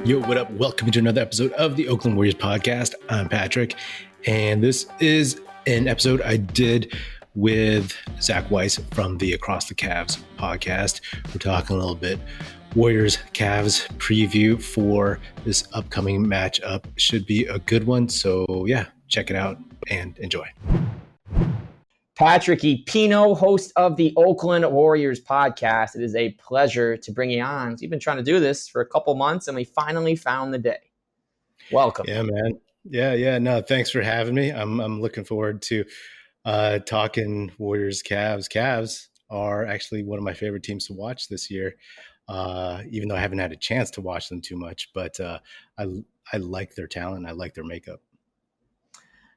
Yo, what up? Welcome to another episode of the Oakland Warriors podcast. I'm Patrick, and this is an episode I did with Zach Weiss from the Across the Cavs podcast. We're talking a little bit Warriors Cavs preview for this upcoming matchup. Should be a good one. So yeah, check it out and enjoy. Patrick Epino, host of the Oakland Warriors podcast. It is a pleasure to bring you on. We've been trying to do this for a couple months, and we finally found the day. Welcome. Yeah, man. Yeah. No, thanks for having me. I'm looking forward to talking Warriors Cavs. Cavs are actually one of my favorite teams to watch this year, even though I haven't had a chance to watch them too much. But I like their talent. I like their makeup.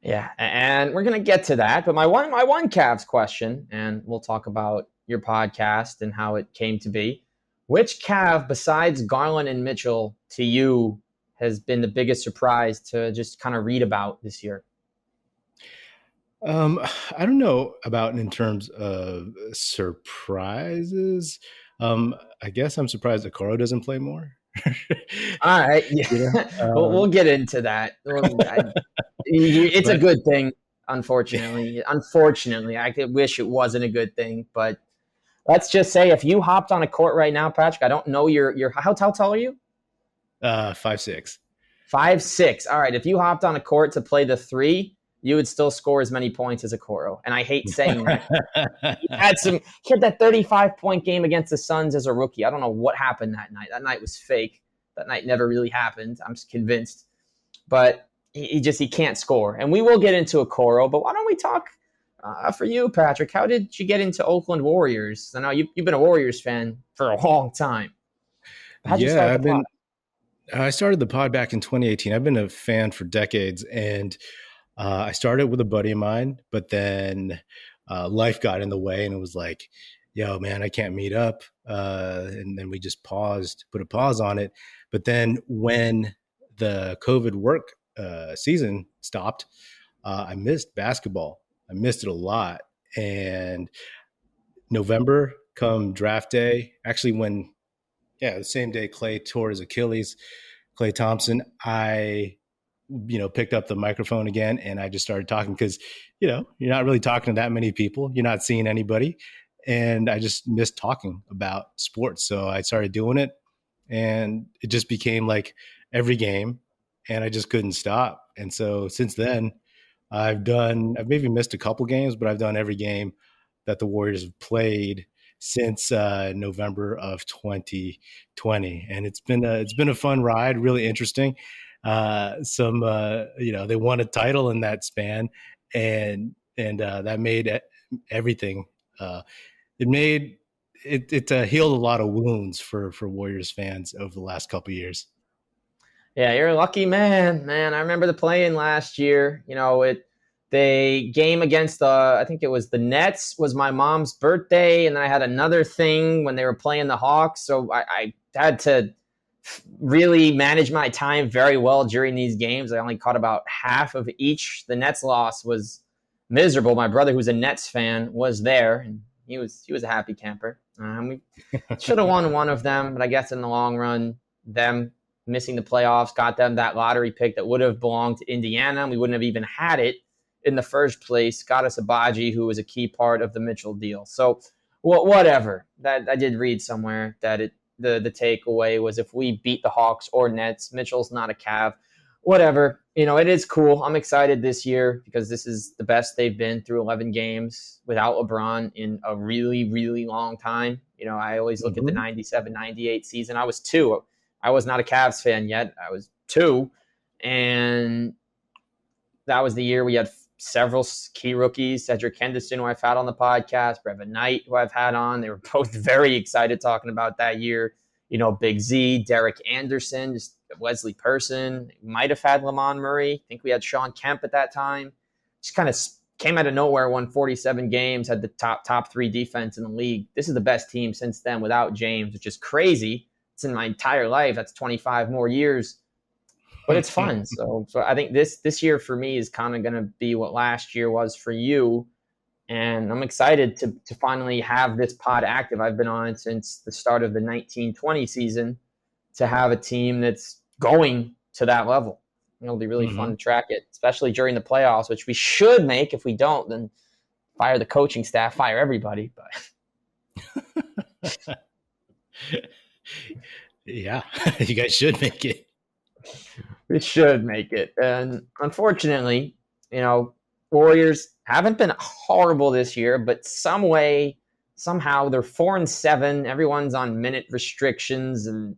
Yeah, and we're going to get to that. But my one Cavs question, and we'll talk about your podcast and how it came to be. Which Cav, besides Garland and Mitchell, to you has been the biggest surprise to just kind of read about this year? I don't know about in terms of surprises. I guess I'm surprised Okoro doesn't play more. All right. Yeah. We'll get into that. It's a good thing, unfortunately. I could wish it wasn't a good thing, but let's just say if you hopped on a court right now, Patrick, I don't know your how tall are you? 5'6". 5'6". All right. If you hopped on a court to play the three, you would still score as many points as Okoro. And I hate saying that. He had that 35-point game against the Suns as a rookie. I don't know what happened that night. That night was fake. That night never really happened. I'm just convinced. But he can't score. And we will get into Okoro, but why don't we talk for you, Patrick? How did you get into Oakland Warriors? I know you've been a Warriors fan for a long time. How'd you start the pod? I started the pod back in 2018. I've been a fan for decades, and I started with a buddy of mine, but then life got in the way, and it was like, yo, man, I can't meet up. And then we just put a pause on it. But then when the COVID work season stopped, I missed basketball. I missed it a lot. And November come draft day, actually the same day Clay tore his Achilles, Clay Thompson, I picked up the microphone again and I just started talking because, you're not really talking to that many people. You're not seeing anybody. And I just missed talking about sports. So I started doing it and it just became like every game and I just couldn't stop. And so since then I've maybe missed a couple games, but I've done every game that the Warriors have played since November of 2020. And it's been a fun ride, really interesting. They won a title in that span and that made everything. It healed a lot of wounds for Warriors fans over the last couple of years. Yeah, you're a lucky man. I remember the playing last year. The game against I think it was the Nets was my mom's birthday, and then I had another thing when they were playing the Hawks. So I had to really manage my time very well during these games. I only caught about half of each. The Nets loss was miserable. My brother, who's a Nets fan, was there, and he was a happy camper. We should have won one of them, but I guess in the long run, them missing the playoffs got them that lottery pick that would have belonged to Indiana, and we wouldn't have even had it in the first place. Got us Abaji, who was a key part of the Mitchell deal. So whatever. That I did read somewhere that the takeaway was if we beat the Hawks or Nets, Mitchell's not a Cav. Whatever. It is cool. I'm excited this year because this is the best they've been through 11 games without LeBron in a really, really long time. I always look at the 97-98 season. I was 2. I was not a Cavs fan yet. I was 2. And that was the year we had several key rookies, Cedric Henderson, who I've had on the podcast, Brevin Knight, who I've had on. They were both very excited talking about that year. Big Z, Derek Anderson, just Wesley Person, might have had Lamont Murray. I think we had Sean Kemp at that time. Just kind of came out of nowhere, won 47 games, had the top 3 defense in the league. This is the best team since then without James, which is crazy. It's in my entire life. That's 25 more years. But it's fun. So I think this year for me is kind of going to be what last year was for you. And I'm excited to finally have this pod active. I've been on it since the start of the 1920 season to have a team that's going to that level. It'll be really fun Mm-hmm. to track it, especially during the playoffs, which we should make. If we don't, then fire the coaching staff, fire everybody. But Yeah, you guys should make it. we should make it. And unfortunately, you know, Warriors haven't been horrible this year, but somehow they're 4-7. Everyone's on minute restrictions and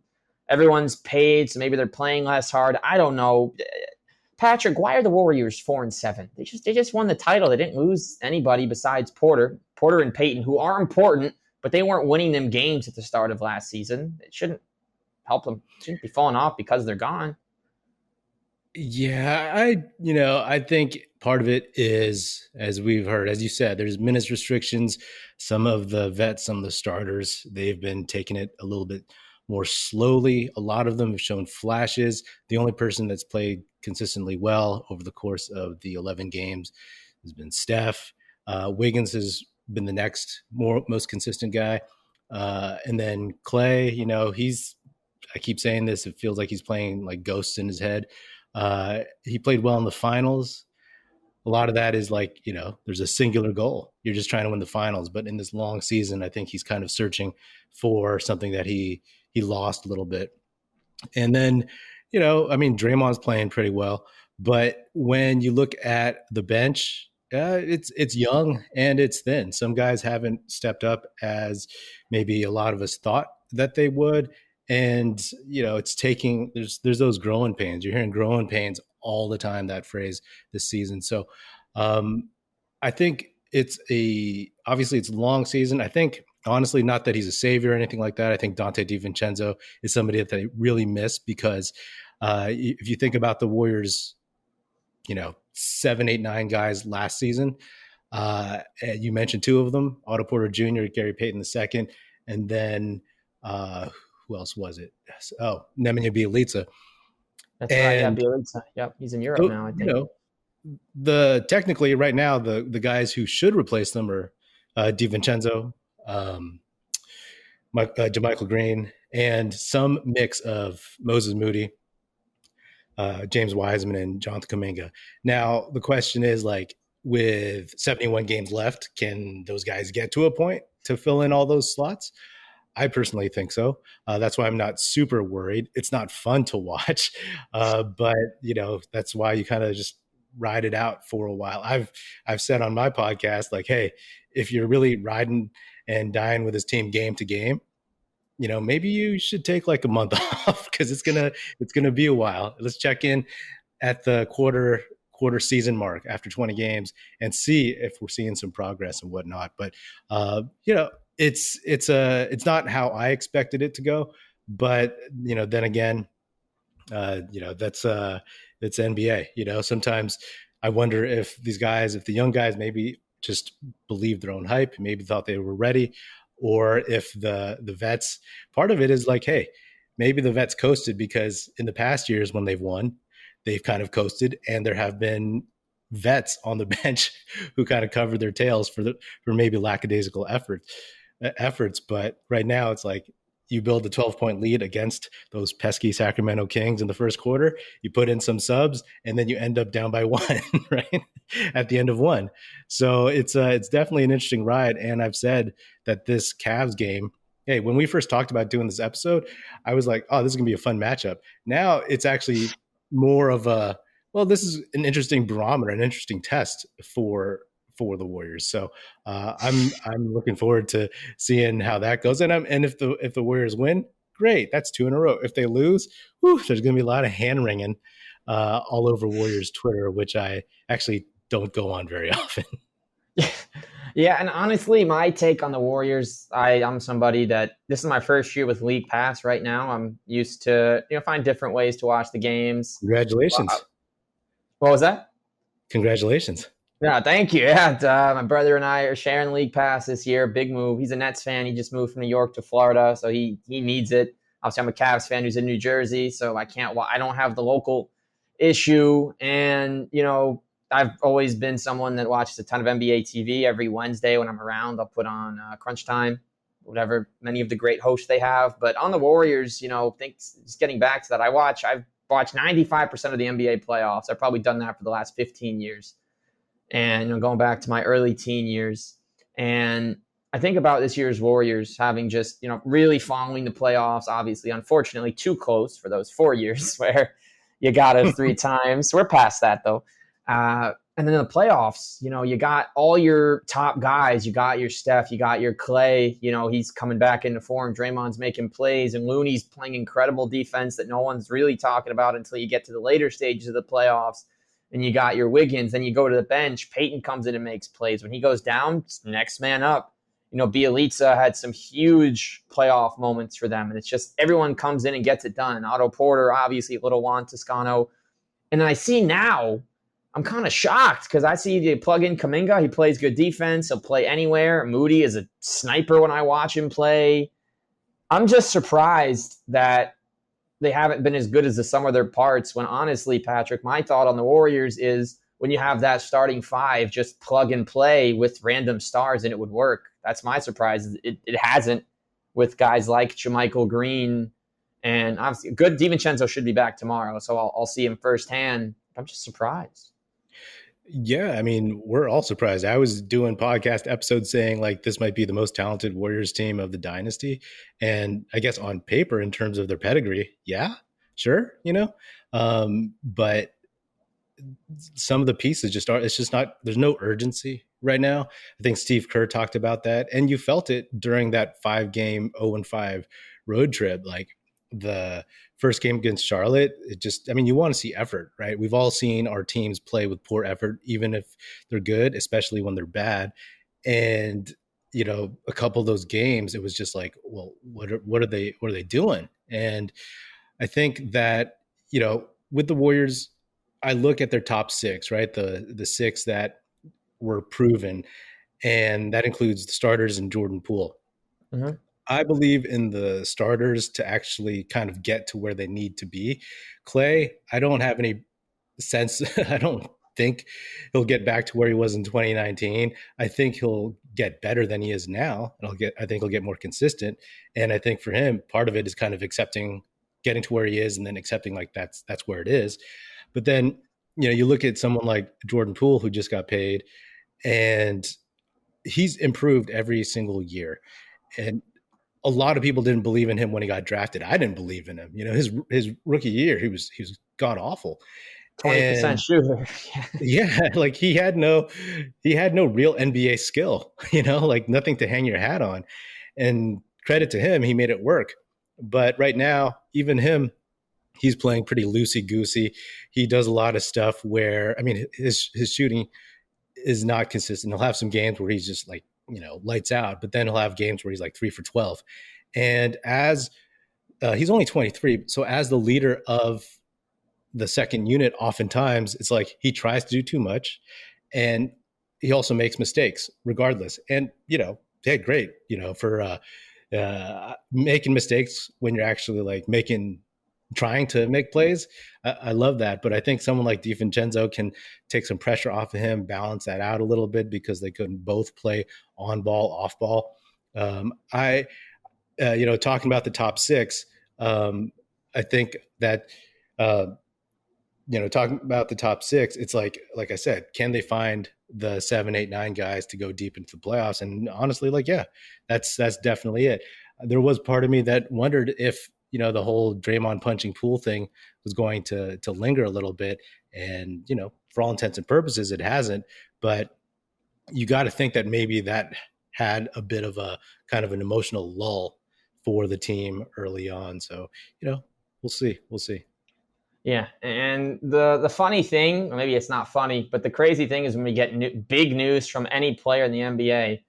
everyone's paid, so maybe they're playing less hard. I don't know. Patrick, why are the Warriors 4-7? They just won the title. They didn't lose anybody besides Porter and Peyton, who are important, but they weren't winning them games at the start of last season. It shouldn't help them. It shouldn't be falling off because they're gone. Yeah, I think part of it is, as we've heard, as you said, there's minutes restrictions. Some of the vets, some of the starters, they've been taking it a little bit more slowly. A lot of them have shown flashes. The only person that's played consistently well over the course of the 11 games has been Steph. Wiggins has been the next most consistent guy. And then Clay, I keep saying this, it feels like he's playing like ghosts in his head. He played well in the finals. A lot of that is like, there's a singular goal. You're just trying to win the finals. But in this long season, I think he's kind of searching for something that he lost a little bit. And then, Draymond's playing pretty well. But when you look at the bench, it's young and it's thin. Some guys haven't stepped up as maybe a lot of us thought that they would. And it's taking there's those growing pains. You're hearing growing pains all the time, that phrase, this season. So I think obviously it's a long season. I think honestly, not that he's a savior or anything like that. I think Dante DiVincenzo is somebody that they really miss because if you think about the Warriors, 7, 8, 9 guys last season, and you mentioned two of them, Otto Porter Jr., Gary Payton II, and then who else was it? Oh, Nemanja Bjelica. That's right. Yeah, And Bielitsa. Yep, he's in Europe now, I think. Technically right now the guys who should replace them are DiVincenzo, JaMychal Green, and some mix of Moses Moody, James Wiseman, and Jonathan Kuminga. Now the question is, like, with 71 games left, can those guys get to a point to fill in all those slots? I personally think so. That's why I'm not super worried. It's not fun to watch, but that's why you kind of just ride it out for a while. I've said on my podcast, like, hey, if you're really riding and dying with this team game to game, maybe you should take like a month off because it's gonna be a while. Let's check in at the quarter season mark after 20 games and see if we're seeing some progress and whatnot. But it's not how I expected it to go. But then again, it's NBA. Sometimes I wonder if if the young guys maybe just believed their own hype, maybe thought they were ready, or if the vets, part of it is like, hey, maybe the vets coasted because in the past years when they've won, they've kind of coasted, and there have been vets on the bench who kind of covered their tails for maybe lackadaisical efforts. But right now it's like, you build a 12-point lead against those pesky Sacramento Kings in the first quarter, you put in some subs, and then you end up down by one, right? At the end of one. So it's definitely an interesting ride. And I've said that this Cavs game, hey, when we first talked about doing this episode, I was like, oh, this is going to be a fun matchup. Now it's actually more of this is an interesting barometer, an interesting test for the Warriors. So I'm looking forward to seeing how that goes. And if the Warriors win, great, that's 2 in a row. If they lose, there's going to be a lot of hand wringing all over Warriors Twitter, which I actually don't go on very often. Yeah, and honestly, my take on the Warriors, I'm somebody that this is my first year with League Pass right now. I'm used to find different ways to watch the games. Congratulations. What was that? Congratulations. Yeah, thank you. Yeah, my brother and I are sharing League Pass this year. Big move. He's a Nets fan. He just moved from New York to Florida, so he needs it. Obviously, I'm a Cavs fan who's in New Jersey, so I don't have the local issue. And I've always been someone that watches a ton of NBA TV every Wednesday when I'm around. I'll put on Crunch Time whatever, many of the great hosts they have. But on the Warriors, just getting back to that, I've watched 95% of the NBA playoffs. I've probably done that for the last 15 years. And going back to my early teen years. And I think about this year's Warriors having just, really following the playoffs, obviously, unfortunately, too close for those 4 years where you got us 3 times. We're past that, though. And then in the playoffs, you got all your top guys. You got your Steph, you got your Clay. He's coming back into form. Draymond's making plays, and Looney's playing incredible defense that no one's really talking about until you get to the later stages of the playoffs. And you got your Wiggins. Then you go to the bench. Peyton comes in and makes plays. When he goes down, next man up. Bielitsa had some huge playoff moments for them. And it's just everyone comes in and gets it done. Otto Porter, obviously, little Juan Toscano. And then I see now, I'm kind of shocked because I see they plug in Kuminga. He plays good defense. He'll play anywhere. Moody is a sniper when I watch him play. I'm just surprised that they haven't been as good as the sum of their parts when, honestly, Patrick, my thought on the Warriors is when you have that starting 5, just plug and play with random stars and it would work. That's my surprise. It hasn't with guys like JaMychal Green. And obviously, good DiVincenzo should be back tomorrow, so I'll see him firsthand. I'm just surprised. Yeah, I mean, we're all surprised. I was doing podcast episodes saying like this might be the most talented Warriors team of the dynasty. And I guess on paper, in terms of their pedigree, yeah, sure, but some of the pieces it's just not, there's no urgency right now. I think Steve Kerr talked about that. And you felt it during that 5-game 0-5 road trip. Like the first game against Charlotte, you want to see effort, right? We've all seen our teams play with poor effort, even if they're good, especially when they're bad. And, a couple of those games, it was just like, well, what are they doing? And I think that, with the Warriors, I look at their top 6, right? The 6 that were proven, and that includes the starters and Jordan Poole. Mm-hmm. I believe in the starters to actually kind of get to where they need to be. Clay, I don't have any sense. I don't think he'll get back to where he was in 2019. I think he'll get better than he is now. I think he'll get more consistent. And I think for him, part of it is kind of getting to where he is and then accepting like that's where it is. But then, you look at someone like Jordan Poole, who just got paid, and he's improved every single year. And a lot of people didn't believe in him when he got drafted. I didn't believe in him. His rookie year, he was god awful. 20% shooter. Yeah, like he had no real NBA skill, like nothing to hang your hat on. And credit to him, he made it work. But right now, even him, he's playing pretty loosey-goosey. He does a lot of stuff where, his shooting is not consistent. He'll have some games where he's just like, lights out, but then he'll have games where he's like 3 for 12. And as he's only 23, so as the leader of the second unit, oftentimes it's like he tries to do too much, and he also makes mistakes regardless. And, hey, great, for making mistakes when you're actually like trying to make plays. I love that. But I think someone like DiVincenzo can take some pressure off of him, balance that out a little bit, because they couldn't both play on ball, off ball. Talking about the top 6, I think that, talking about the top 6, it's like I said, can they find the 7, 8, 9 guys to go deep into the playoffs? And honestly, that's definitely it. There was part of me that wondered if, the whole Draymond punching Poole thing was going to linger a little bit. And, for all intents and purposes, it hasn't. But you got to think that maybe that had a bit of a kind of an emotional lull for the team early on. So, we'll see. Yeah, and the funny thing, or maybe it's not funny, but the crazy thing is when we get big news from any player in the NBA,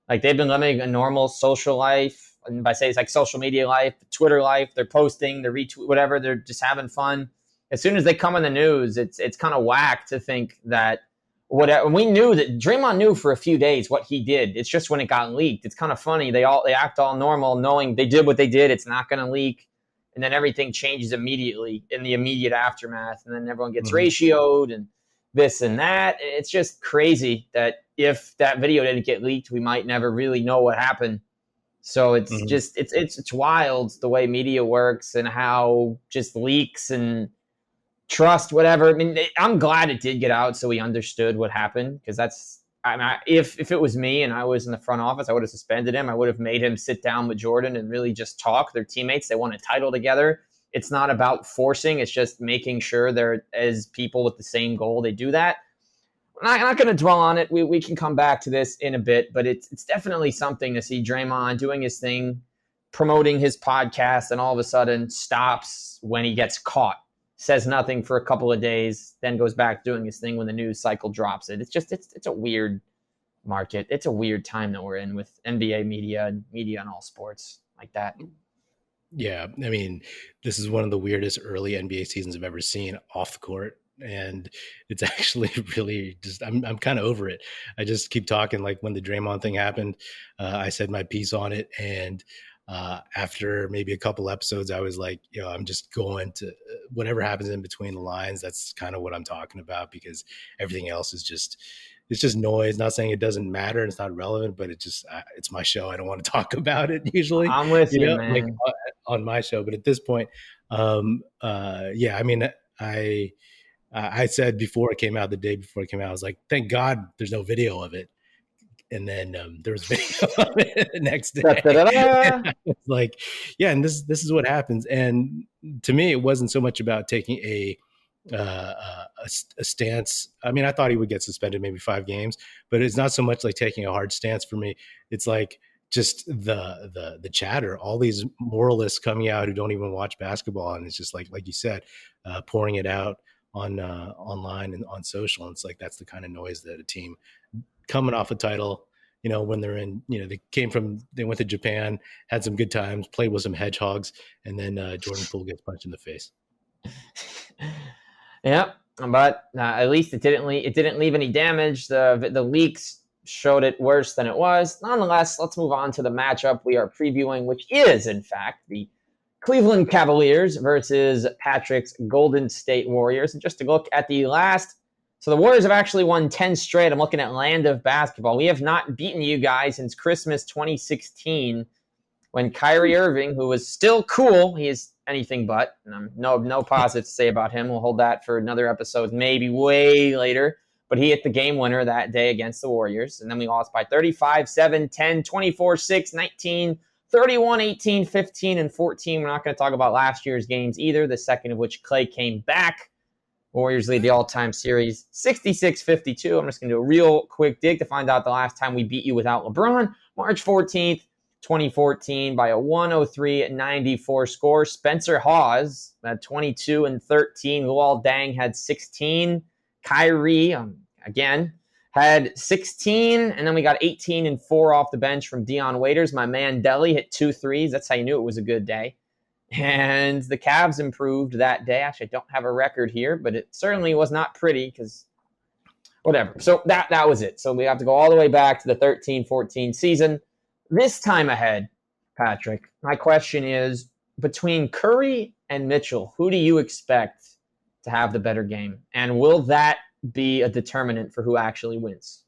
like they've been living a normal social life. And by saying it's like social media life, Twitter life, they're posting, they're retweet, whatever, they're just having fun. As soon as they come in the news, it's kind of whack to think that whatever. We knew that Draymond knew for a few days what he did. It's just when it got leaked, it's kind of funny. They act all normal, knowing they did what they did. It's not going to leak, and then everything changes immediately in the immediate aftermath, and then everyone gets ratioed and this and that. It's just crazy that if that video didn't get leaked, we might never really know what happened. So it's Mhm. just it's wild the way media works and how just leaks and trust, whatever. I mean, I'm glad it did get out so we understood what happened, because that's, I mean, if it was me and I was in the front office, I would have suspended him. I would have made him sit down with Jordan and really just talk. They're teammates. They won a title together. It's not about forcing. It's just making sure they're, as people with the same goal, they do that. I'm not going to dwell on it. We can come back to this in a bit, but it's definitely something to see Draymond doing his thing, promoting his podcast, and all of a sudden stops when he gets caught, says nothing for a couple of days, then goes back doing his thing when the news cycle drops it. It's just it's a weird market. It's a weird time that we're in with NBA media and media in all sports like that. Yeah, I mean, this is one of the weirdest early NBA seasons I've ever seen off the court, and it's actually really just I'm kind of over it. I just keep talking. Like when the Draymond thing happened, I said my piece on it, and after maybe a couple episodes, I was like, I'm just going to whatever happens in between the lines. That's kind of what I'm talking about, because everything else is just it's just noise. Not saying it doesn't matter and it's not relevant, but it's my show. I don't want to talk about it usually, I'm with you, like man. on my show. But at this point, yeah, I mean, I said before it came out, the day before it came out, I was like, thank God there's no video of it. And then there was video of it the next Da, da, day. da, da. It's like, yeah, and this is what happens. And to me, it wasn't so much about taking a stance. I mean, I thought he would get suspended maybe 5 games, but it's not so much like taking a hard stance for me. It's like just the chatter, all these moralists coming out who don't even watch basketball, and it's just like you said, pouring it out on online and on social. And it's like that's the kind of noise that a team coming off a title, when they're in, they went to Japan, had some good times, played with some hedgehogs, and then Jordan Poole gets punched in the face. Yeah, but at least it didn't leave any damage. The leaks showed it worse than it was. Nonetheless, let's move on to the matchup we are previewing, which is in fact the Cleveland Cavaliers versus Patrick's Golden State Warriors. And just to look at the last, so the Warriors have actually won 10 straight. I'm looking at Land of Basketball. We have not beaten you guys since Christmas 2016, when Kyrie Irving, who was still cool, he is anything but, no positive to say about him. We'll hold that for another episode, maybe way later. But he hit the game winner that day against the Warriors. And then we lost by 35, 7, 10, 24, 6, 19, 31, 18, 15, and 14. We're not going to talk about last year's games either, the second of which Clay came back. Warriors lead the all-time series 66-52. I'm just going to do a real quick dig to find out the last time we beat you without LeBron. March 14th, 2014, by a 103-94 score. Spencer Hawes had 22 and 13. Luol Deng had 16. Kyrie, again, had 16. And then we got 18 and 4 off the bench from Dion Waiters. My man Deli hit 2 threes. That's how you knew it was a good day. And the Cavs improved that day. Actually, I don't have a record here, but it certainly was not pretty, because whatever. So that was it. So we have to go all the way back to the 13-14 season. This time ahead, Patrick, my question is, between Curry and Mitchell, who do you expect to have the better game? And will that be a determinant for who actually wins?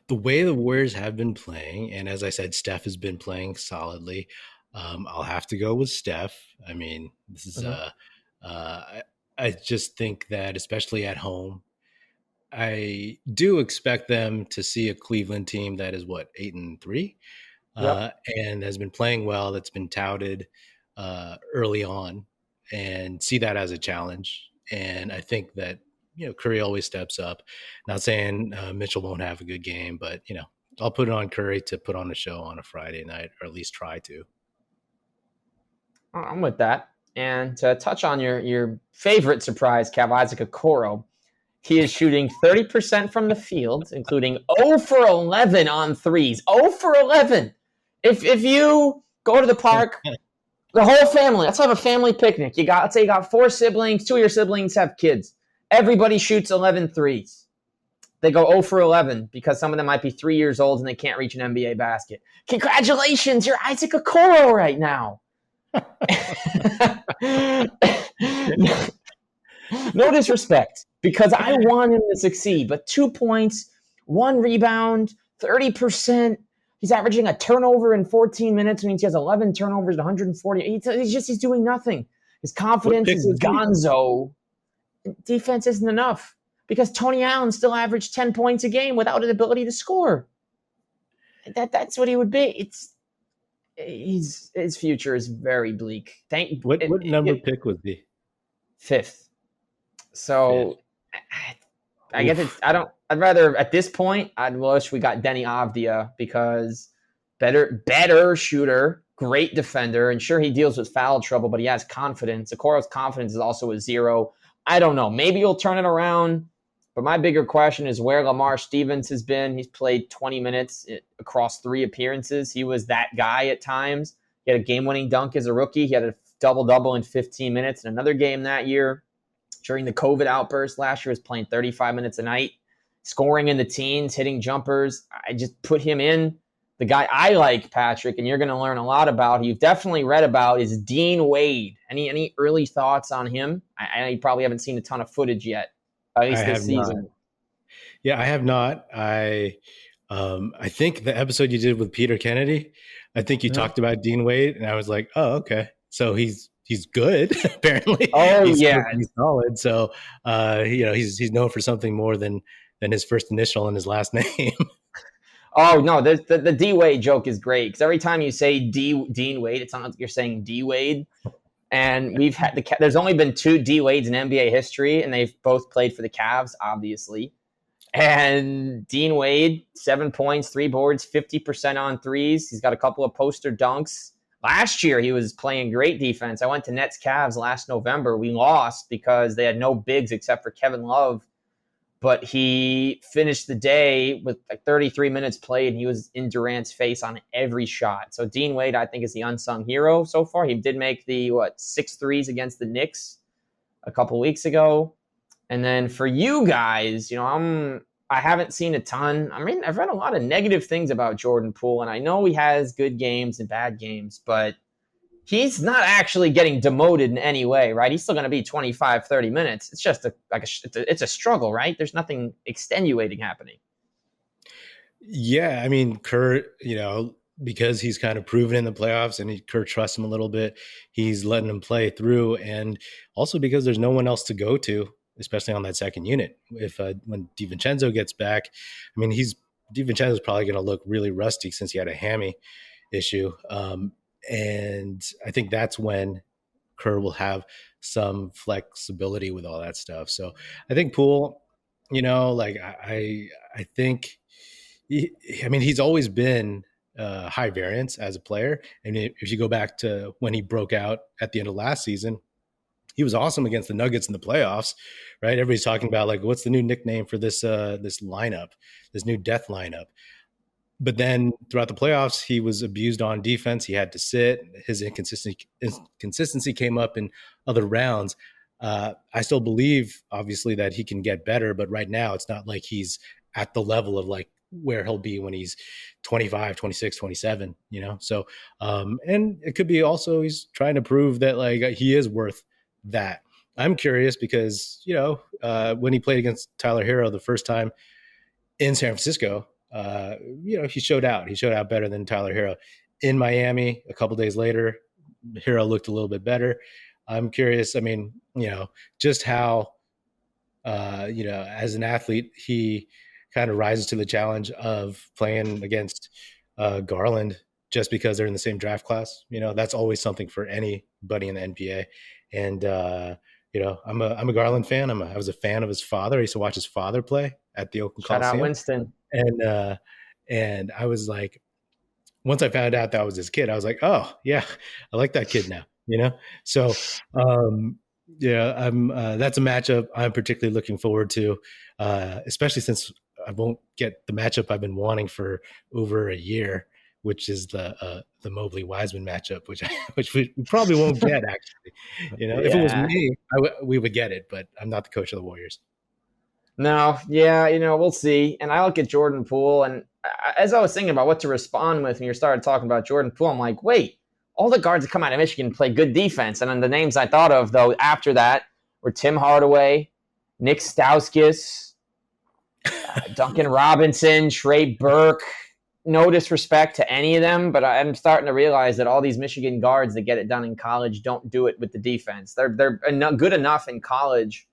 The way the Warriors have been playing, and as I said, Steph has been playing solidly. I'll have to go with Steph. I mean, this is I just think that, especially at home, I do expect them to see a Cleveland team that is 8-3, Yep. and has been playing well. That's been touted early on, and see that as a challenge. And I think that Curry always steps up. Not saying Mitchell won't have a good game, but I'll put it on Curry to put on a show on a Friday night, or at least try to. I'm with that. And to touch on your favorite surprise, Cav, Isaac Okoro, he is shooting 30% from the field, including 0 for 11 on threes. 0 for 11. If you go to the park, the whole family, let's have a family picnic. Let's say you got 4 siblings, 2 of your siblings have kids. Everybody shoots 11 threes. They go 0 for 11 because some of them might be 3 years old and they can't reach an NBA basket. Congratulations, you're Isaac Okoro right now. No disrespect, because I want him to succeed, but 2 points, 1 rebound, 30%. He's averaging a turnover in 14 minutes, which means he has 11 turnovers and 140. He's doing nothing. His confidence is gonzo. Defense isn't enough because Tony Allen still averaged 10 points a game without an ability to score. That's what he would be. His future is very bleak. What number pick was he? 5th. So I guess I'd rather at this point I'd wish we got Denny Avdia because better shooter, great defender, and sure he deals with foul trouble, but he has confidence. Okoro's confidence is also a 0. I don't know. Maybe he'll turn it around. But my bigger question is where Lamar Stevens has been. He's played 20 minutes across 3 appearances. He was that guy at times. He had a game-winning dunk as a rookie. He had a double-double in 15 minutes in another game that year. During the COVID outburst last year, he was playing 35 minutes a night, scoring in the teens, hitting jumpers. I just put him in. The guy I like, Patrick, and you're going to learn a lot about, you've definitely read about, is Dean Wade. Any early thoughts on him? I know you probably haven't seen a ton of footage yet. At least this season. Not. Yeah, I have not. I think the episode you did with Peter Kennedy, I think you talked about Dean Wade, and I was like, oh, okay. So he's good, apparently. Oh, he's solid. So he's known for something more than his first initial and his last name. Oh no, the D Wade joke is great because every time you say Dean Wade, it sounds like you're saying D Wade. And we've had there's only been 2 D Wades in NBA history, and they've both played for the Cavs, obviously. And Dean Wade, 7 points, 3 boards, 50% on threes. He's got a couple of poster dunks. Last year, he was playing great defense. I went to Nets Cavs last November. We lost because they had no bigs except for Kevin Love. But he finished the day with like 33 minutes played, and he was in Durant's face on every shot. So Dean Wade, I think, is the unsung hero so far. He did make the 6 threes against the Knicks a couple weeks ago. And then for you guys, I haven't seen a ton. I mean, I've read a lot of negative things about Jordan Poole, and I know he has good games and bad games, but he's not actually getting demoted in any way, right? He's still going to be 25, 30 minutes. It's just it's a struggle, right? There's nothing extenuating happening. Yeah, I mean, Kurt, because he's kind of proven in the playoffs and Kurt trusts him a little bit, he's letting him play through. And also because there's no one else to go to, especially on that second unit. If when DiVincenzo gets back, I mean, DiVincenzo's probably going to look really rusty since he had a hammy issue. And I think that's when Kerr will have some flexibility with all that stuff. So I think Poole, I think, he's always been high variance as a player. And if you go back to when he broke out at the end of last season, he was awesome against the Nuggets in the playoffs, right? Everybody's talking about what's the new nickname for this lineup, this new death lineup. But then throughout the playoffs, he was abused on defense. He had to sit. His inconsistency came up in other rounds. I still believe, obviously, that he can get better. But right now, it's not like he's at the level of where he'll be when he's 25, 26, 27, So, and it could be also he's trying to prove that he is worth that. I'm curious because, when he played against Tyler Hero the first time in San Francisco, he showed out. He showed out better than Tyler Hero. In Miami, a couple days later, Hero looked a little bit better. I'm curious, just how, as an athlete, he kind of rises to the challenge of playing against Garland just because they're in the same draft class. That's always something for anybody in the NBA. And, I'm a Garland fan. I was a fan of his father. I used to watch his father play at the Oakland Coliseum. Shout out Winston. And I was like, once I found out that was his kid, I was like, oh yeah, I like that kid now, So, that's a matchup I'm particularly looking forward to, especially since I won't get the matchup I've been wanting for over a year, which is the Mobley Wiseman matchup, which we probably won't get actually. If it was me, we would get it, but I'm not the coach of the Warriors. No, we'll see. And I look at Jordan Poole, and as I was thinking about what to respond with when you started talking about Jordan Poole, I'm like, wait, all the guards that come out of Michigan play good defense. And then the names I thought of, though, after that were Tim Hardaway, Nick Stauskas, Duncan Robinson, Trey Burke, no disrespect to any of them, but I'm starting to realize that all these Michigan guards that get it done in college don't do it with the defense. They're good enough in college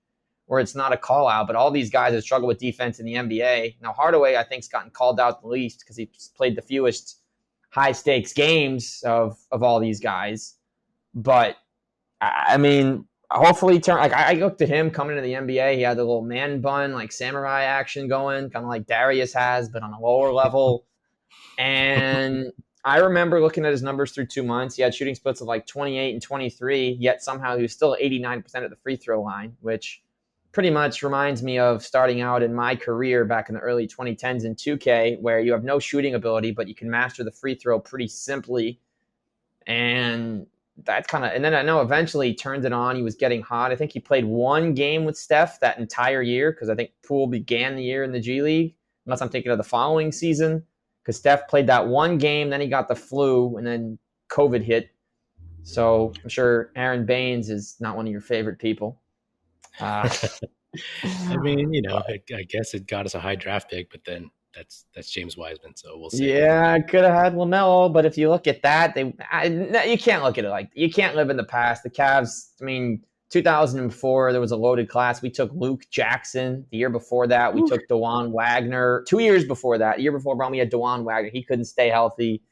where it's not a call out, but all these guys that struggle with defense in the NBA. Now Hardaway, I think, has gotten called out the least because he played the fewest high stakes games of all these guys. But I mean, hopefully, I looked at him coming into the NBA. He had the little man bun, like samurai action going, kind of like Darius has, but on a lower level. And I remember looking at his numbers through 2 months. He had shooting splits of like 28 and 23, yet somehow he was still 89% at the free throw line, which pretty much reminds me of starting out in my career back in the early 2010s in 2K, where you have no shooting ability, but you can master the free throw pretty simply. And that's kind of, and then I know eventually he turned it on. He was getting hot. I think he played one game with Steph that entire year because I think Poole began the year in the G League, unless I'm thinking of the following season, because Steph played that one game, then he got the flu, and then COVID hit. So I'm sure Aaron Baines is not one of your favorite people. I mean, I guess it got us a high draft pick, but then that's James Wiseman, so we'll see. Yeah, I could have had LaMelo, but if you look at that, you can't look at it like you can't live in the past. The Cavs, I mean, 2004, there was a loaded class. We took Luke Jackson. The year before that, we took DeJuan Wagner. 2 years before that, the year before Brown, we had DeJuan Wagner. He couldn't stay healthy.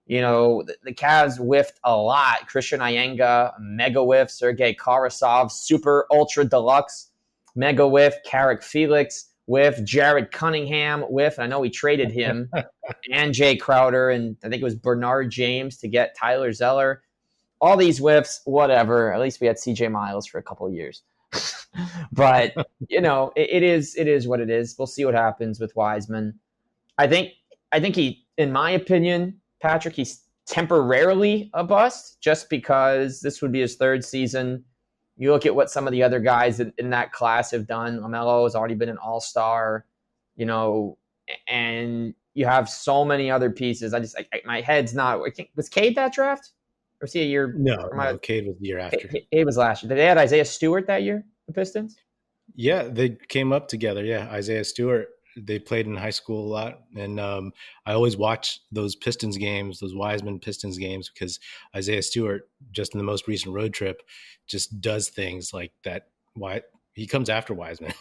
The Cavs whiffed a lot. Christian Iyenga, mega whiff. Sergei Karasov, super ultra deluxe, mega whiff. Carrick Felix, whiff. Jared Cunningham, whiff. And I know we traded him and Jay Crowder, and I think it was Bernard James to get Tyler Zeller. All these whiffs, whatever. At least we had CJ Miles for a couple of years. But, it is what it is. We'll see what happens with Wiseman. I think he, in my opinion, Patrick, he's temporarily a bust just because this would be his third season. You look at what some of the other guys in that class have done. LaMelo has already been an all-star, and you have so many other pieces. My head's not. Was Cade that draft? Or was he a year? No, Cade was the year after. Cade was last year. Did they add Isaiah Stewart that year, the Pistons? Yeah, they came up together. Yeah, Isaiah Stewart. They played in high school a lot, and I always watch those Pistons games, those Wiseman Pistons games, because Isaiah Stewart, just in the most recent road trip, just does things like that. Why he comes after Wiseman,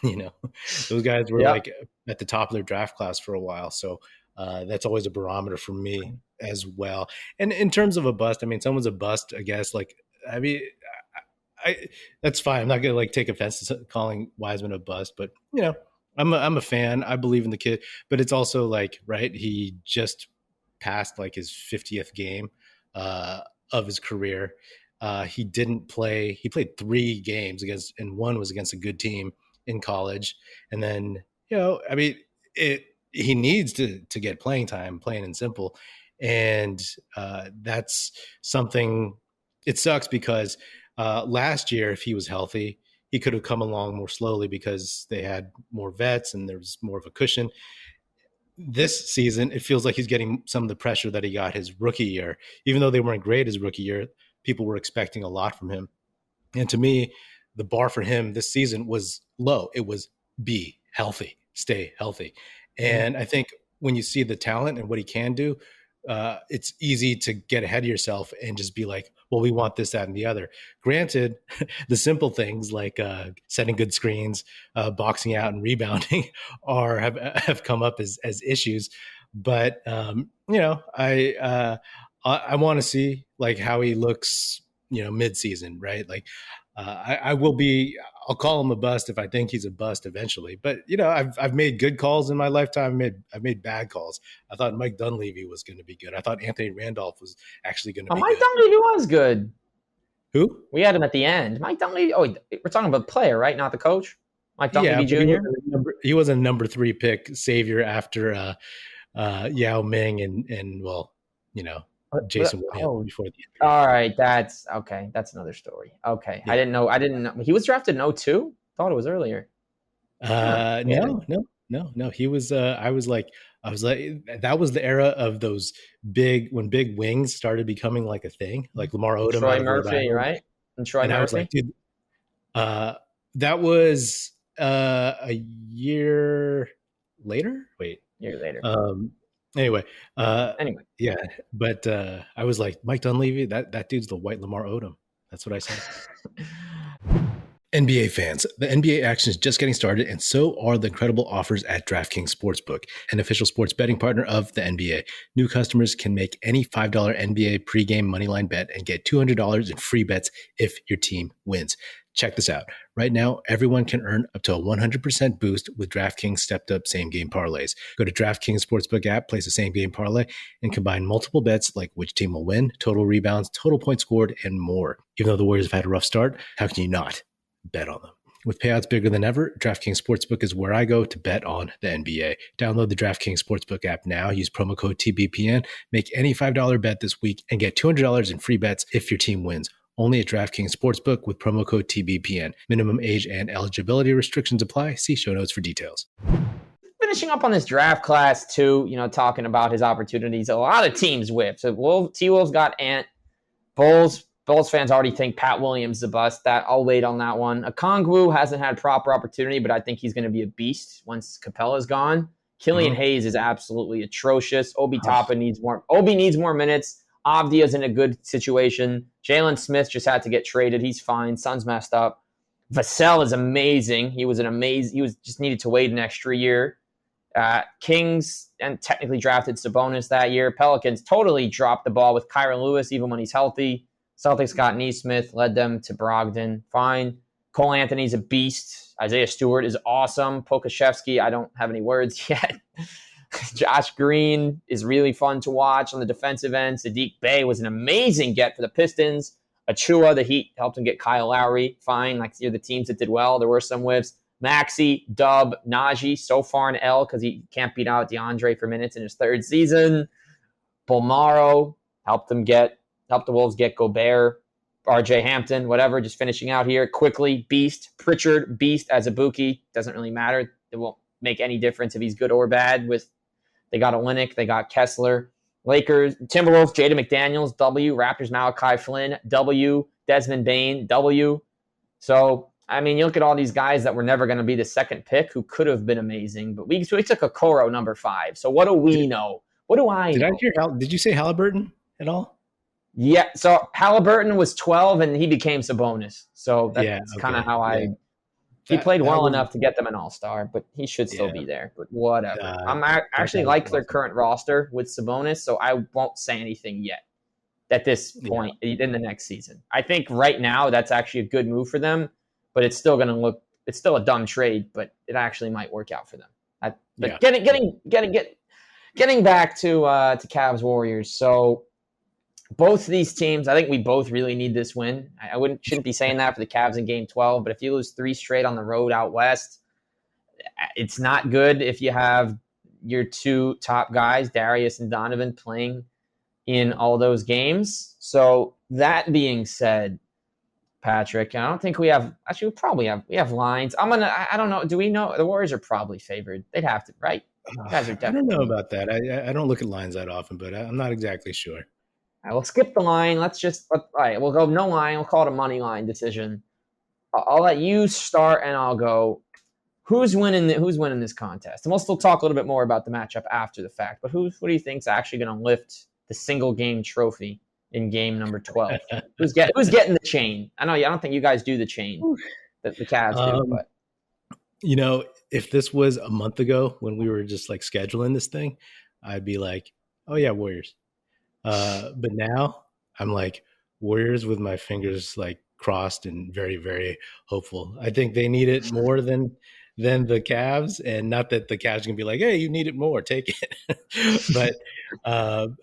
those guys were like at the top of their draft class for a while, so that's always a barometer for me as well. And in terms of a bust, I mean, someone's a bust, I guess. I that's fine. I'm not gonna take offense to calling Wiseman a bust, but I'm a fan. I believe in the kid, but it's also right. He just passed his 50th game of his career. He didn't play. He played 3 games and one was against a good team in college. And then he needs to get playing time, plain and simple. And that's something. It sucks because last year, if he was healthy, he could have come along more slowly because they had more vets and there was more of a cushion. This season, it feels like he's getting some of the pressure that he got his rookie year. Even though they weren't great his rookie year, people were expecting a lot from him. And to me, the bar for him this season was low. It was be healthy, stay healthy. And I think when you see the talent and what he can do, it's easy to get ahead of yourself and just be like, well, we want this, that, and the other. Granted, the simple things like setting good screens, boxing out, and rebounding have come up as issues. But I want to see how he looks, mid-season, right? I'll call him a bust if I think he's a bust eventually. But I've made good calls in my lifetime. I've made bad calls. I thought Mike Dunleavy was going to be good. I thought Anthony Randolph was actually going to be Mike good. Dunleavy was good. Who? We had him at the end. Mike Dunleavy. Oh, we're talking about player, right? Not the coach. Mike Dunleavy Jr. He was a number 3 pick savior after Yao Ming and Jason Williams before the injury. All right, that's okay. That's another story. Okay, yeah. I didn't know he was drafted in 2002. Thought it was earlier. No. He was. I was like, that was the era of those when big wings started becoming a thing, like Lamar Odom, Troy Murphy, right? And Troy Murphy. I was like, dude, that was a year later. Wait, year later. Anyway, uh, Anyway. yeah, but I was like, Mike Dunleavy, that dude's the white Lamar Odom. That's what I said. NBA fans, the NBA action is just getting started, and so are the incredible offers at DraftKings Sportsbook, an official sports betting partner of the NBA. New customers can make any $5 NBA pregame moneyline bet and get $200 in free bets if your team wins. Check this out. Right now, everyone can earn up to a 100% boost with DraftKings stepped up same game parlays. Go to DraftKings Sportsbook app, place a same game parlay, and combine multiple bets like which team will win, total rebounds, total points scored, and more. Even though the Warriors have had a rough start, how can you not bet on them? With payouts bigger than ever, DraftKings Sportsbook is where I go to bet on the NBA. Download the DraftKings Sportsbook app now. Use promo code TBPN. Make any $5 bet this week and get $200 in free bets if your team wins. Only at DraftKings Sportsbook with promo code TBPN. Minimum age and eligibility restrictions apply. See show notes for details. Finishing up on this draft class too, talking about his opportunities. A lot of teams whipped. So T-Wolves got Ant. Bulls fans already think Pat Williams is a bust. I'll wait on that one. Okongwu hasn't had proper opportunity, but I think he's going to be a beast once Capella's gone. Killian Hayes is absolutely atrocious. Obi Toppin needs more. Obi needs more minutes. Avdia's in a good situation. Jalen Smith just had to get traded. He's fine. Suns messed up. Vassell is amazing. He was just needed to wait an extra year. Kings and technically drafted Sabonis that year. Pelicans totally dropped the ball with Kyron Lewis even when he's healthy. Celtics got Neesmith, led them to Brogdon. Fine. Cole Anthony's a beast. Isaiah Stewart is awesome. Pokashevsky, I don't have any words yet. Josh Green is really fun to watch on the defensive end. Sadiq Bey was an amazing get for the Pistons. Achua, the Heat, helped him get Kyle Lowry. Fine. The teams that did well. There were some whiffs. Maxey, Dub, Najee, so far an L because he can't beat out DeAndre for minutes in his third season. Bolmaro helped the Wolves get Gobert, RJ Hampton, whatever, just finishing out here. Quickly, beast. Pritchard, beast. Azubuike, doesn't really matter. It won't make any difference if he's good or bad. They got Olynyk, they got Kessler. Lakers, Timberwolves, Jaden McDaniels, W. Raptors, Malachi Flynn, W. Desmond Bane, W. So, you look at all these guys that were never going to be the second pick who could have been amazing, but we took Okoro number 5. So what do we know? What do I know? Did you say Halliburton at all? Yeah, so Halliburton was 12 and he became Sabonis. So that's kind of how he played well enough to get them an all-star, but he should still be there. But whatever. I actually like their current roster with Sabonis, so I won't say anything yet at this point in the next season. I think right now that's actually a good move for them, but it's still a dumb trade, but it actually might work out for them. Getting back to Cavs Warriors. So both these teams, I think we both really need this win. I shouldn't be saying that for the Cavs in Game 12, but if you lose 3 straight on the road out west, it's not good if you have your 2 top guys, Darius and Donovan, playing in all those games. So that being said, Patrick, I don't think we have. Actually, we have lines. I don't know. Do we know the Warriors are probably favored? They'd have to, right? You guys are definitely. I don't know about that. I don't look at lines that often, but I'm not exactly sure. All right, we'll skip the line. All right, we'll go no line. We'll call it a money line decision. I'll let you start, and I'll go. Who's winning this contest? And we'll still talk a little bit more about the matchup after the fact. But who do you think is actually going to lift the single game trophy in game number 12? Who's getting the chain? I don't think you guys do the chain that the Cavs do, but if this was a month ago when we were just like scheduling this thing, I'd be like, oh yeah, Warriors. But now I'm like Warriors with my fingers like crossed and very, very hopeful. I think they need it more than the Cavs, and not that the Cavs can be like, hey, you need it more, take it. But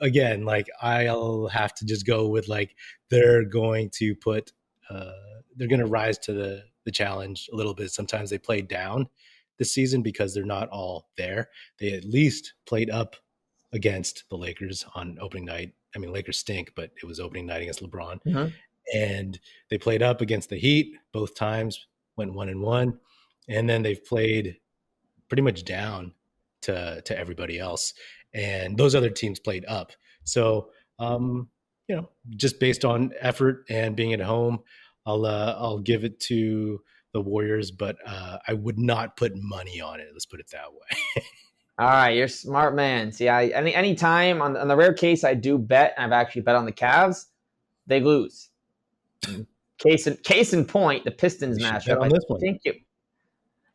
again, like I'll have to just go with like they're going to rise to the challenge a little bit. Sometimes they play down this season because they're not all there. They at least played up against the Lakers on opening night. I mean, Lakers stink, but it was opening night against LeBron. Mm-hmm. And they played up against the Heat both times, went 1-1. And then they've played pretty much down to everybody else. And those other teams played up. So, just based on effort and being at home, I'll give it to the Warriors, but I would not put money on it. Let's put it that way. All right, you're a smart man. See, any time on the rare case I do bet, and I've actually bet on the Cavs, they lose. Case in point, the Pistons You should bet matchup. on I this one. think you.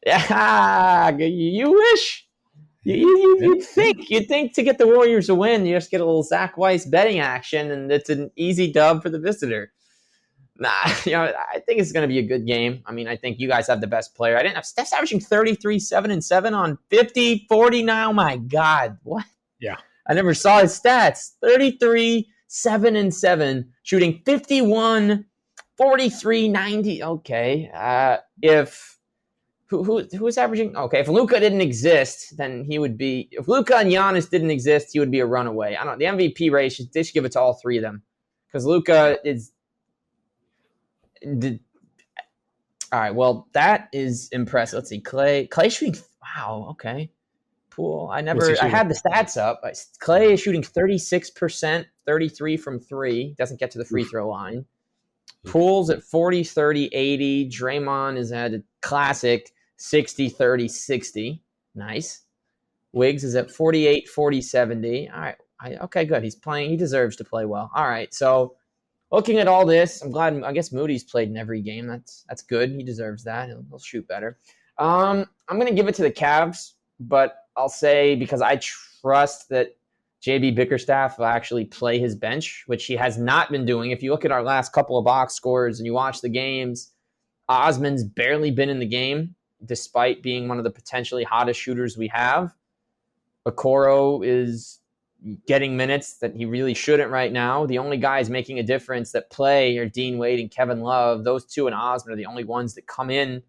Yeah, you wish. Yeah, yeah. You'd think to get the Warriors a win, you just get a little Zach Weiss betting action, and it's an easy dub for the visitor. Nah, I think it's going to be a good game. I mean, I think you guys have the best player. I didn't have Steph's averaging 33, 7, and 7 on 50, 40 now. Oh my God. What? Yeah. I never saw his stats. 33, 7, and 7, shooting 51, 43, 90. Okay. If who is averaging? Okay, if Luka didn't exist, then he would be. If Luka and Giannis didn't exist, he would be a runaway. I don't. The MVP race, they should give it to all three of them, because Luka is. All right, well, that is impressive. Let's see, Clay shooting. Wow, okay. Poole. I What's he had shooting? the stats up. Clay is shooting 36%, 33 from three. Doesn't get to the free Oof. throw line. Oof. Poole's at 40, 30, 80. Draymond is at a classic 60, 30, 60. Nice. Wiggs is at 48, 40, 70. All right. Okay, good. He's playing. He deserves to play well. All right. So looking at all this, I'm glad. I guess Moody's played in every game. That's good. He deserves that. He'll shoot better. I'm going to give it to the Cavs, but I'll say, because I trust that JB Bickerstaff will actually play his bench, which he has not been doing. If you look at our last couple of box scores and you watch the games, Osman's barely been in the game, despite being one of the potentially hottest shooters we have. Okoro is getting minutes that he really shouldn't right now. The only guys making a difference that play are Dean Wade and Kevin Love. Those two and Osman are the only ones that come in.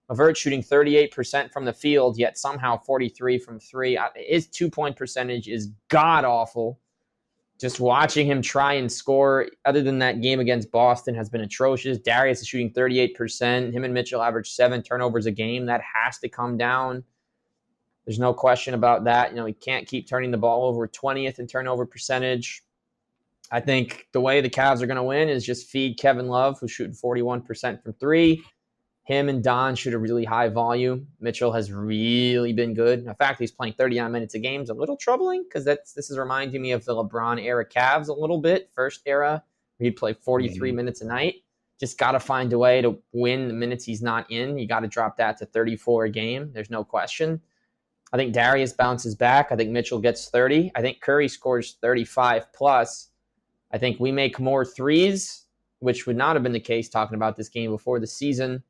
Avert shooting 38% from the field, yet somehow 43 from three. His 2-point percentage is god-awful. Just watching him try and score, other than that game against Boston, has been atrocious. Darius is shooting 38%. Him and Mitchell average 7 turnovers a game. That has to come down. There's no question about that. He can't keep turning the ball over. 20th in turnover percentage. I think the way the Cavs are going to win is just feed Kevin Love, who's shooting 41% from three. Him and Don shoot a really high volume. Mitchell has really been good. In fact, he's playing 39 minutes a game. It's a little troubling, because this is reminding me of the LeBron era Cavs a little bit. First era, where he'd play 43 minutes a night. Just got to find a way to win the minutes he's not in. You got to drop that to 34 a game. There's no question. I think Darius bounces back. I think Mitchell gets 30. I think Curry scores 35 plus. I think we make more threes, which would not have been the case talking about this game before the season.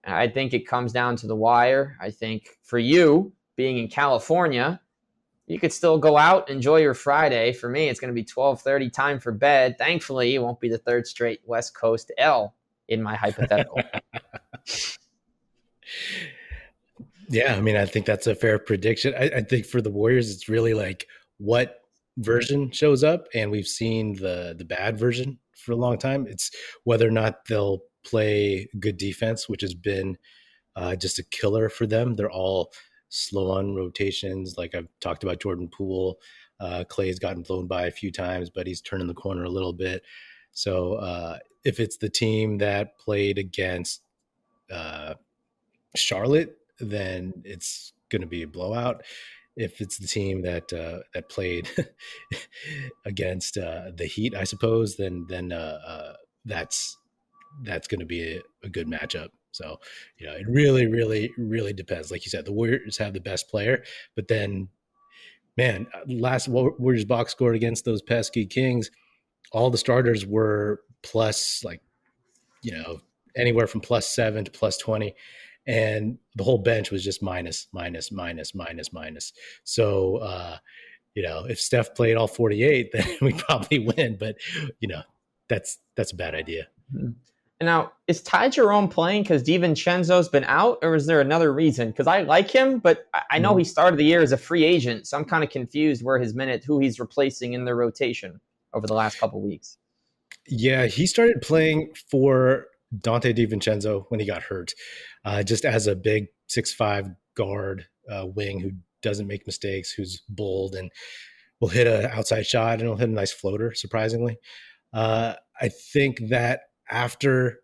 I think it comes down to the wire. I think for you, being in California, you could still go out, enjoy your Friday. For me, it's going to be 12:30, time for bed. Thankfully, it won't be the third straight West Coast L in my hypothetical. Yeah, I mean, I think that's a fair prediction. I think for the Warriors, it's really like what version shows up, and we've seen the bad version for a long time. It's whether or not they'll play good defense, which has been just a killer for them. They're all slow on rotations. Like I've talked about Jordan Poole. Clay's gotten blown by a few times, but he's turning the corner a little bit. So if it's the team that played against Charlotte, then it's going to be a blowout. If it's the team that played against the Heat, I suppose, then that's going to be a good matchup. So, it really, really, really depends. Like you said, the Warriors have the best player, but then, man, last Warriors box scored against those pesky Kings, all the starters were plus, like, anywhere from +7 to +20. And the whole bench was just minus, minus, minus, minus, minus. So, if Steph played all 48, then we probably win. But, that's a bad idea. And now, is Ty Jerome playing because DiVincenzo's been out, or is there another reason? Because I like him, but I know he started the year as a free agent, so I'm kind of confused where who he's replacing in their rotation over the last couple of weeks. Yeah, he started playing for Dante DiVincenzo when he got hurt, just as a big 6'5" guard wing who doesn't make mistakes, who's bold and will hit an outside shot and he'll hit a nice floater, surprisingly. I think that after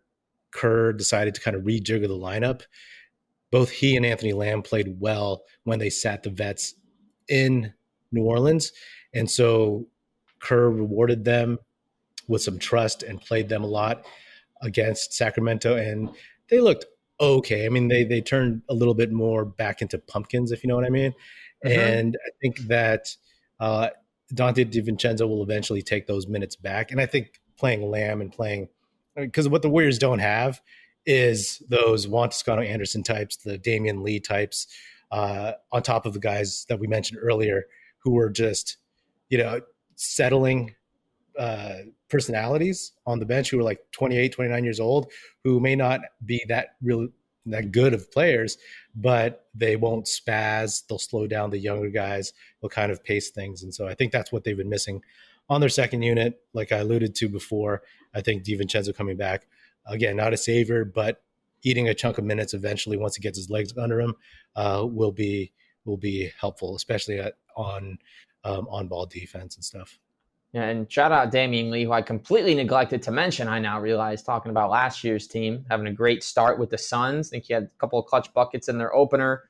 Kerr decided to kind of rejigger the lineup, both he and Anthony Lamb played well when they sat the vets in New Orleans. And so Kerr rewarded them with some trust and played them a lot against Sacramento, and they looked okay. I mean, they turned a little bit more back into pumpkins, if you know what I mean. Mm-hmm. And I think that uh, Dante DiVincenzo will eventually take those minutes back. And I think playing Lamb and playing, because what the Warriors don't have is those Juan Toscano Anderson types, the Damian Lee types, on top of the guys that we mentioned earlier who were just, settling uh, personalities on the bench who are like 28, 29 years old, who may not be that good of players, but they won't spaz. They'll slow down the younger guys. They'll kind of pace things. And so I think that's what they've been missing on their second unit. Like I alluded to before, I think DiVincenzo coming back, again, not a savior, but eating a chunk of minutes eventually once he gets his legs under him will be helpful, especially on ball defense and stuff. Yeah, and shout out Damian Lee, who I completely neglected to mention. I now realize, talking about last year's team, having a great start with the Suns. I think he had a couple of clutch buckets in their opener.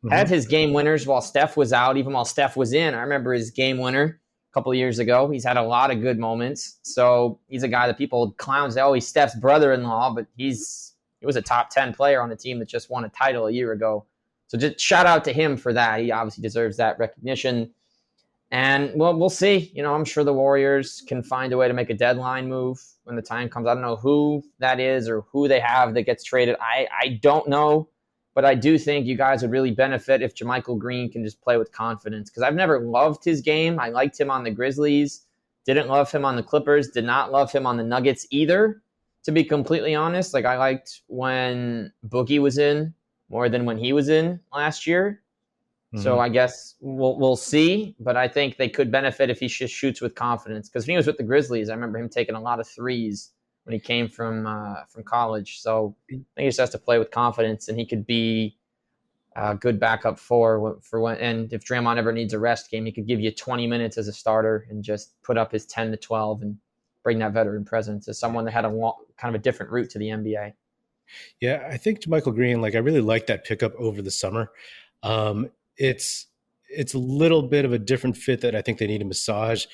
Had Mm-hmm. his game winners while Steph was out, even while Steph was in. I remember his game winner a couple of years ago. He's had a lot of good moments. So he's a guy that people clowns. Oh, he's Steph's brother-in-law, but he was a top 10 player on the team that just won a title a year ago. So just shout out to him for that. He obviously deserves that recognition. And well, we'll see. I'm sure the Warriors can find a way to make a deadline move when the time comes. I don't know who that is or who they have that gets traded. I don't know, but I do think you guys would really benefit if JaMychal Green can just play with confidence, because I've never loved his game. I liked him on the Grizzlies, didn't love him on the Clippers, did not love him on the Nuggets either, to be completely honest. Like, I liked when Boogie was in more than when he was in last year. So Mm-hmm. I guess we'll see, but I think they could benefit if he just shoots with confidence. Because when he was with the Grizzlies, I remember him taking a lot of threes when he came from college. So I think he just has to play with confidence, and he could be a good backup for when. And if Draymond ever needs a rest game, he could give you 20 minutes as a starter and just put up his 10 to 12 and bring that veteran presence as someone that had kind of a different route to the NBA. Yeah, I think JaMychal Green, like I really like that pickup over the summer. Um, it's a little bit of a different fit that I think they need to massage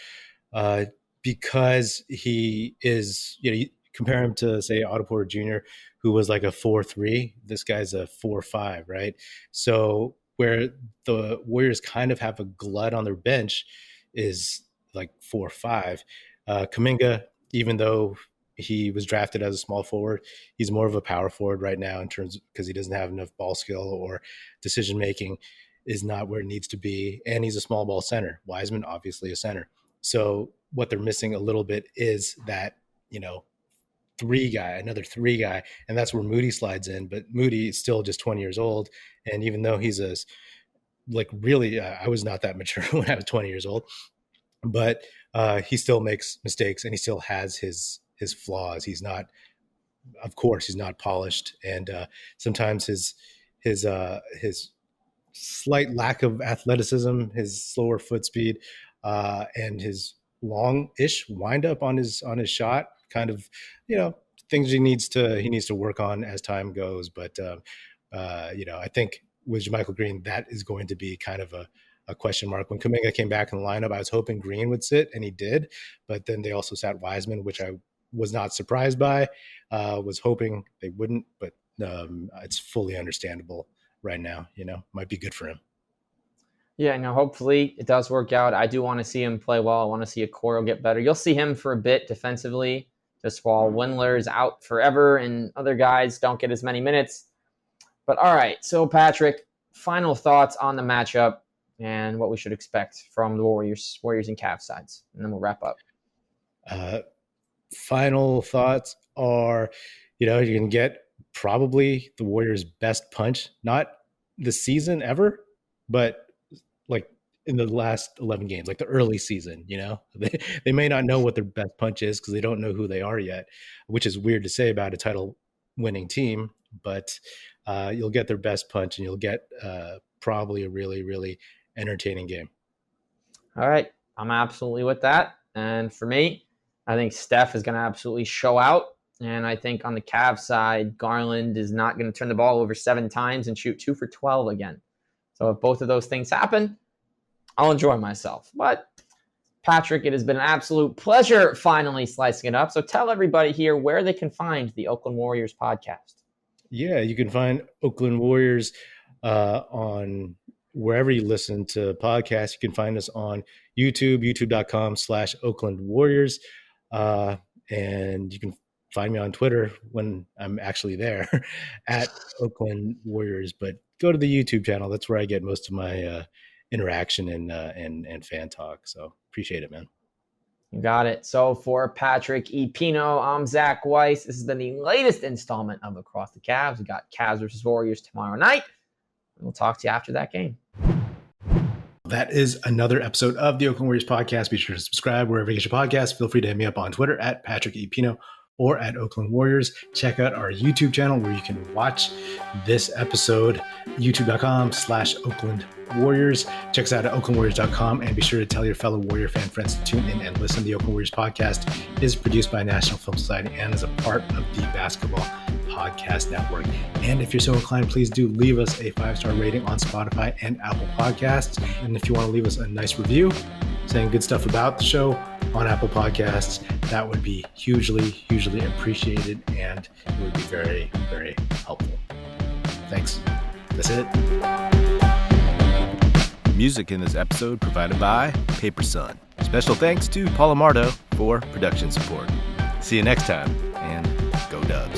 uh, because he is, you compare him to say Otto Porter Jr., who was like a 4-3. This guy's a 4-5, right? So where the Warriors kind of have a glut on their bench is like 4-5. Kuminga, even though he was drafted as a small forward, he's more of a power forward right now in terms because he doesn't have enough ball skill or decision making is not where it needs to be. And he's a small ball center. Wiseman, obviously a center. So what they're missing a little bit is that, another three guy. And that's where Moody slides in. But Moody is still just 20 years old. And even though he's really, I was not that mature when I was 20 years old, but he still makes mistakes and he still has his flaws. Of course, he's not polished. And sometimes his slight lack of athleticism, his slower foot speed, and his long-ish windup on his shot, kind of, things he needs to work on as time goes. But I think with JaMychal Green, that is going to be kind of a question mark. When Kuminga came back in the lineup, I was hoping Green would sit, and he did. But then they also sat Wiseman, which I was not surprised by. Was hoping they wouldn't, but it's fully understandable right now. Might be good for him. Yeah, no, hopefully it does work out. I do want to see him play well. I want to see Okoro get better. You'll see him for a bit defensively, just while Windler is out forever and other guys don't get as many minutes. But all right, so Patrick, final thoughts on the matchup and what we should expect from the Warriors and Cavs sides, and then we'll wrap up. Final thoughts are, you can get probably the Warriors' best punch, not the season ever, but like in the last 11 games, like the early season. They may not know what their best punch is because they don't know who they are yet, which is weird to say about a title winning team, but you'll get their best punch and you'll get probably a really, really entertaining game. All right, I'm absolutely with that. And for me, I think Steph is going to absolutely show out. And I think on the Cavs side, Garland is not going to turn the ball over 7 times and shoot 2 for 12 again. So if both of those things happen, I'll enjoy myself. But Patrick, it has been an absolute pleasure finally slicing it up. So tell everybody here where they can find the Oakland Warriors podcast. Yeah, you can find Oakland Warriors on wherever you listen to podcasts. You can find us on YouTube, youtube.com/Oakland Warriors. And you can find me on Twitter when I'm actually there at Oakland Warriors. But go to the YouTube channel. That's where I get most of my interaction and fan talk. So appreciate it, man. You got it. So for Patrick Epino, I'm Zach Weiss. This has been the latest installment of Across the Cavs. We got Cavs versus Warriors tomorrow night. We'll talk to you after that game. That is another episode of the Oakland Warriors podcast. Be sure to subscribe wherever you get your podcast. Feel free to hit me up on Twitter at Patrick Epino or at Oakland Warriors. Check out our YouTube channel where you can watch this episode, youtube.com/Oakland Warriors. Check us out at oaklandwarriors.com, and be sure to tell your fellow Warrior fan friends to tune in and listen. The Oakland Warriors podcast is produced by National Film Society and is a part of the Basketball Podcast Network. And if you're so inclined, please do leave us a 5-star rating on Spotify and Apple Podcasts. And if you want to leave us a nice review saying good stuff about the show on Apple Podcasts, that would be hugely appreciated, and it would be very, very helpful. Thanks. That's it. Music in this episode provided by Paper Sun. Special thanks to Paul Amardo for production support. See you next time, and go Dubs.